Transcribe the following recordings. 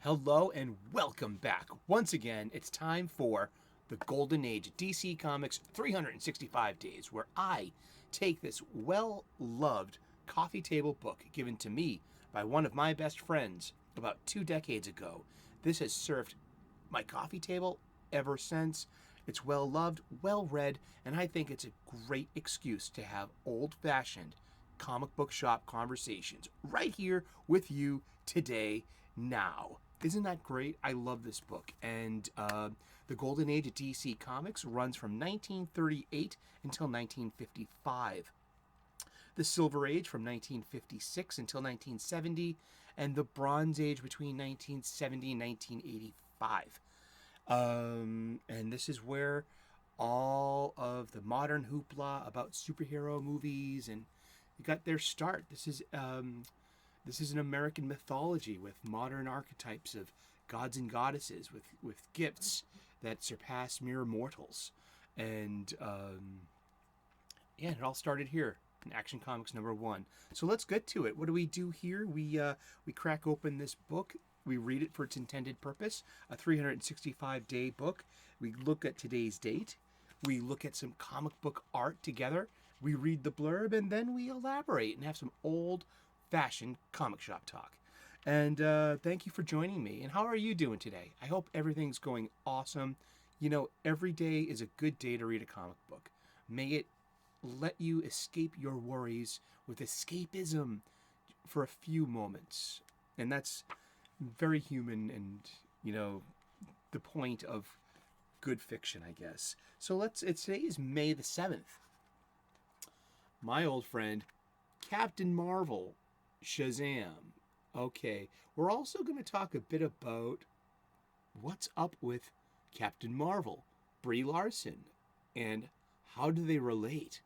Hello and welcome back. Once again, it's time for the Golden Age DC Comics 365 Days, where I take this well-loved coffee table book given to me by one of my best friends about 2 decades ago. This has served my coffee table ever since. It's well-loved, well-read, and I think it's a great excuse to have old-fashioned comic book shop conversations right here with you today, now. Isn't that great? I love this book. And the Golden Age of DC Comics runs from 1938 until 1955. The Silver Age from 1956 until 1970. And the Bronze Age between 1970 and 1985. And this is where all of the modern hoopla about superhero movies and got their start. This is an American mythology with modern archetypes of gods and goddesses with gifts that surpass mere mortals. And it all started here in Action Comics #1. So let's get to it. What do we do here? We crack open this book. We read it for its intended purpose, a 365-day book. We look at today's date. We look at some comic book art together. We read the blurb, and then we elaborate and have some old-fashioned comic shop talk. And thank you for joining me. And how are you doing today? I hope everything's going awesome. You know, every day is a good day to read a comic book. May it let you escape your worries with escapism for a few moments. And that's very human and, you know, the point of good fiction, I guess. So today is May the 7th. My old friend, Captain Marvel, Shazam. Okay, we're also going to talk a bit about what's up with Captain Marvel, Brie Larson, and how do they relate?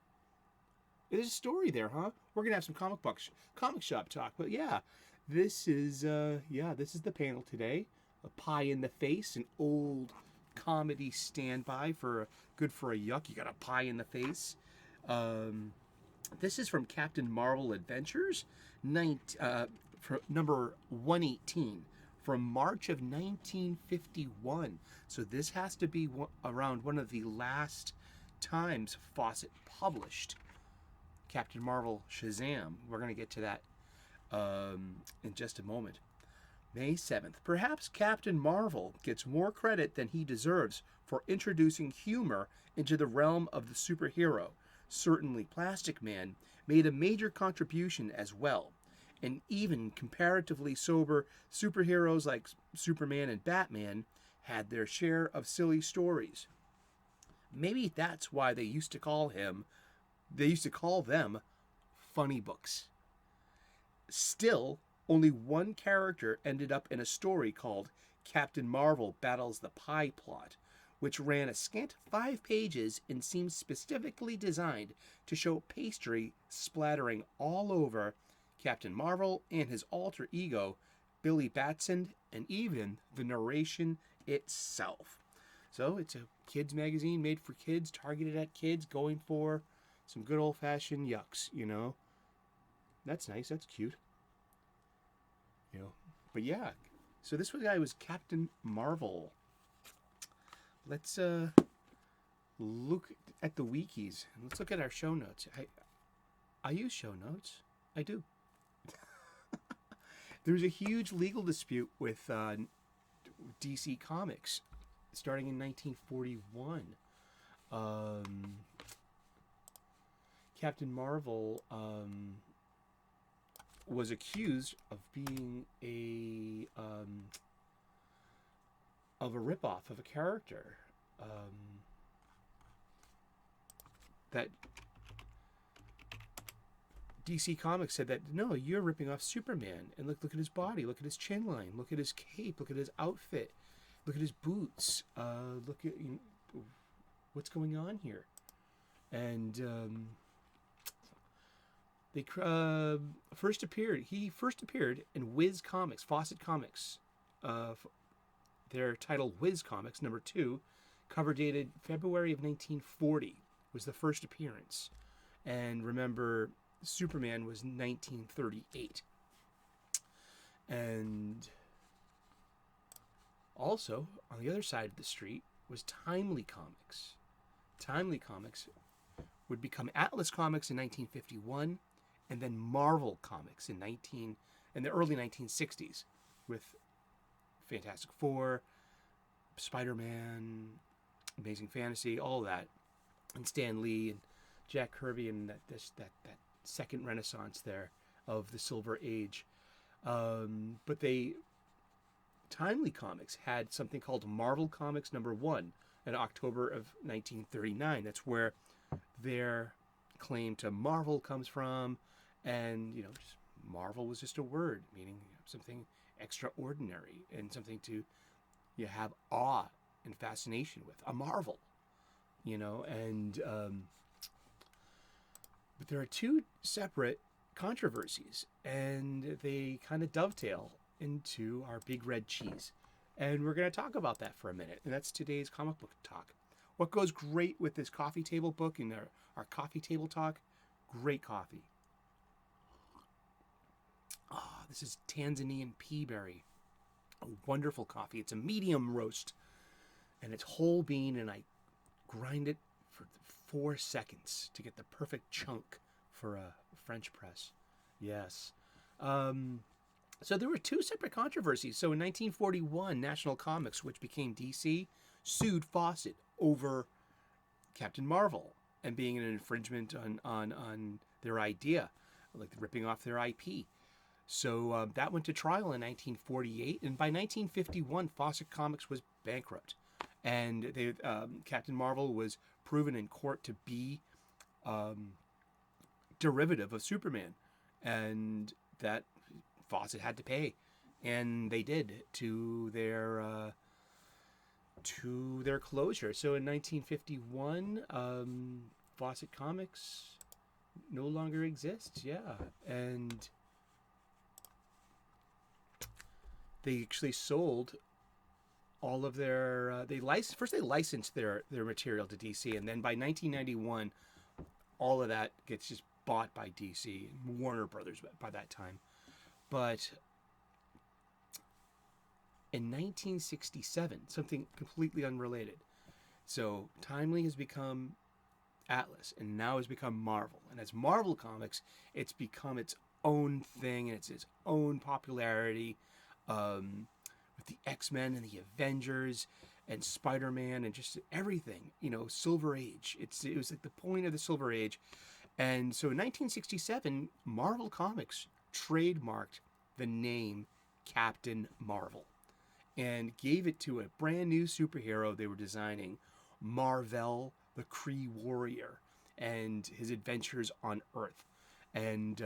There's a story there, huh? We're going to have some comic shop talk, but yeah, this is the panel today. A pie in the face, an old comedy standby for good for a yuck. You got a pie in the face. This is from Captain Marvel Adventures, number 118, from March of 1951. So this has to be around one of the last times Fawcett published Captain Marvel Shazam. We're going to get to that in just a moment. May 7th. Perhaps Captain Marvel gets more credit than he deserves for introducing humor into the realm of the superhero. Certainly Plastic Man made a major contribution as well, and even comparatively sober superheroes like Superman and Batman had their share of silly stories. Maybe that's why they used to call them funny books. Still, only one character ended up in a story called Captain Marvel Battles the Pie Plot, which ran a scant 5 pages and seems specifically designed to show pastry splattering all over Captain Marvel and his alter ego, Billy Batson, and even the narration itself. So it's a kids magazine made for kids, targeted at kids, going for some good old-fashioned yucks, you know. That's nice, that's cute. You know, but yeah. So this guy was Captain Marvel. Let's look at the wikis. Let's look at our show notes. I use show notes. I do. There's a huge legal dispute with DC Comics starting in 1941. Captain Marvel was accused of being a ripoff of a character that DC Comics said that no, you're ripping off Superman, and look at his body, look at his chin line, look at his cape, look at his outfit, look at his boots, look at what's going on here, and he first appeared in Whiz Comics, Fawcett Comics. Their title Whiz Comics #2, cover dated February of 1940, was the first appearance. And remember, Superman was 1938. And also, on the other side of the street, was Timely Comics. Timely Comics would become Atlas Comics in 1951, and then Marvel Comics in the early 1960s, with Fantastic Four, Spider-Man, Amazing Fantasy, all that, and Stan Lee and Jack Kirby, and that second renaissance there of the Silver Age. But Timely Comics had something called Marvel Comics #1 in October of 1939. That's where their claim to Marvel comes from, and just Marvel was just a word meaning something extraordinary and something to have awe and fascination with, a marvel, and but there are two separate controversies, and they kind of dovetail into our big red cheese, and we're going to talk about that for a minute, and that's today's comic book talk. What goes great with this coffee table book and our coffee table talk? Great coffee. This is Tanzanian peaberry. A wonderful coffee. It's a medium roast, and it's whole bean, and I grind it for 4 seconds to get the perfect chunk for a French press. Yes. So there were two separate controversies. So in 1941, National Comics, which became DC, sued Fawcett over Captain Marvel and being an infringement on their idea, like ripping off their IP. So that went to trial in 1948, and by 1951, Fawcett Comics was bankrupt, and Captain Marvel was proven in court to be derivative of Superman, and that Fawcett had to pay, and they did to their closure. So in 1951, Fawcett Comics no longer exists. Yeah, and they actually sold all of their. They licensed their material to DC, and then by 1991, all of that gets just bought by DC and Warner Brothers by that time. But in 1967, something completely unrelated. So Timely has become Atlas, and now has become Marvel. And as Marvel Comics, it's become its own thing, and it's its own popularity, with the X-Men and the Avengers and Spider-Man and just everything. Silver Age. It was like the point of the Silver Age. And so in 1967, Marvel Comics trademarked the name Captain Marvel and gave it to a brand new superhero they were designing, Mar-Vell, the Kree Warrior, and his adventures on Earth. And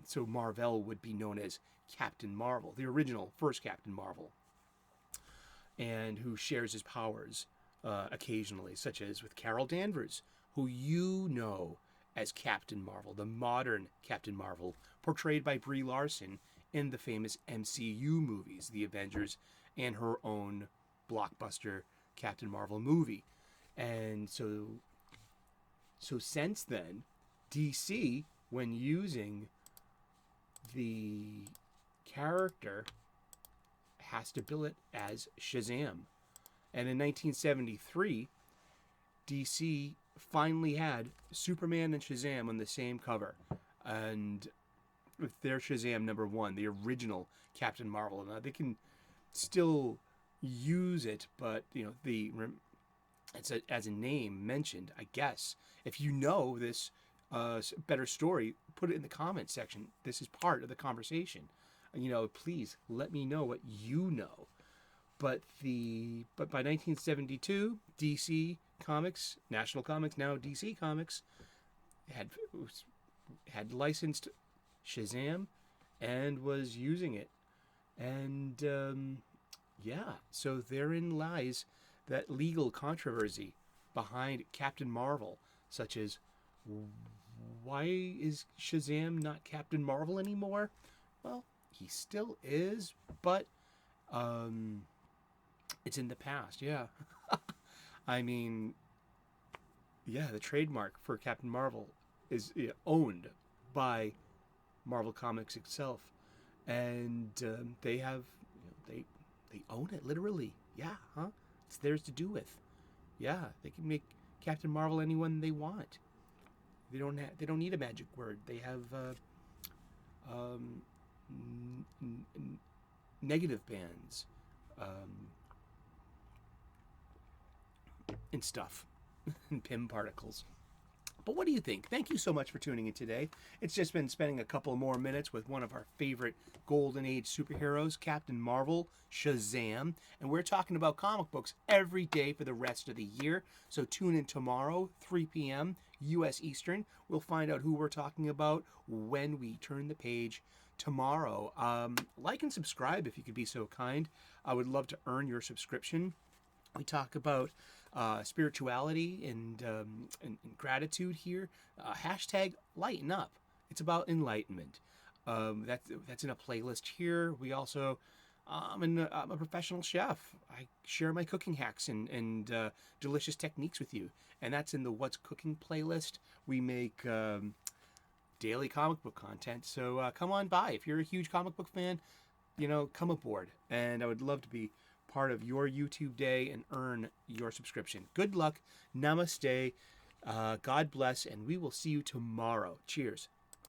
so Mar-Vell would be known as Captain Marvel, the original first Captain Marvel, and who shares his powers occasionally, such as with Carol Danvers, who as Captain Marvel, the modern Captain Marvel, portrayed by Brie Larson in the famous MCU movies, The Avengers, and her own blockbuster Captain Marvel movie. And so since then, DC, when using the character, has to bill it as Shazam. And in 1973, DC finally had Superman and Shazam on the same cover, and with their Shazam #1, the original Captain Marvel. Now they can still use it, but it's as a name mentioned, I guess. If you know this better story, put it in the comment section. This is part of the conversation. Please let me know what you know. But by 1972, DC Comics, National Comics, now DC Comics, had licensed Shazam and was using it. And so therein lies that legal controversy behind Captain Marvel, such as, why is Shazam not Captain Marvel anymore? Well, he still is, but it's in the past. Yeah. I mean, the trademark for Captain Marvel is owned by Marvel Comics itself, and they have They own it, literally. Yeah, huh? It's theirs to do with. Yeah, they can make Captain Marvel anyone they want. They don't need a magic word. They have um, negative bands and stuff and Pym particles. But what do you think? Thank you so much for tuning in today. It's just been spending a couple more minutes with one of our favorite Golden Age superheroes, Captain Marvel, Shazam. And we're talking about comic books every day for the rest of the year. So tune in tomorrow, 3 p.m. U.S. Eastern. We'll find out who we're talking about when we turn the page tomorrow. Like and subscribe if you could be so kind. I would love to earn your subscription. We talk about spirituality and gratitude here. Hashtag lighten up. It's about enlightenment. That's in a playlist here. We also, I'm a professional chef. I share my cooking hacks and delicious techniques with you. And that's in the What's Cooking playlist. We make daily comic book content. So come on by. If you're a huge comic book fan, come aboard. And I would love to be part of your YouTube day and earn your subscription. Good luck. Namaste. God bless. And we will see you tomorrow. Cheers.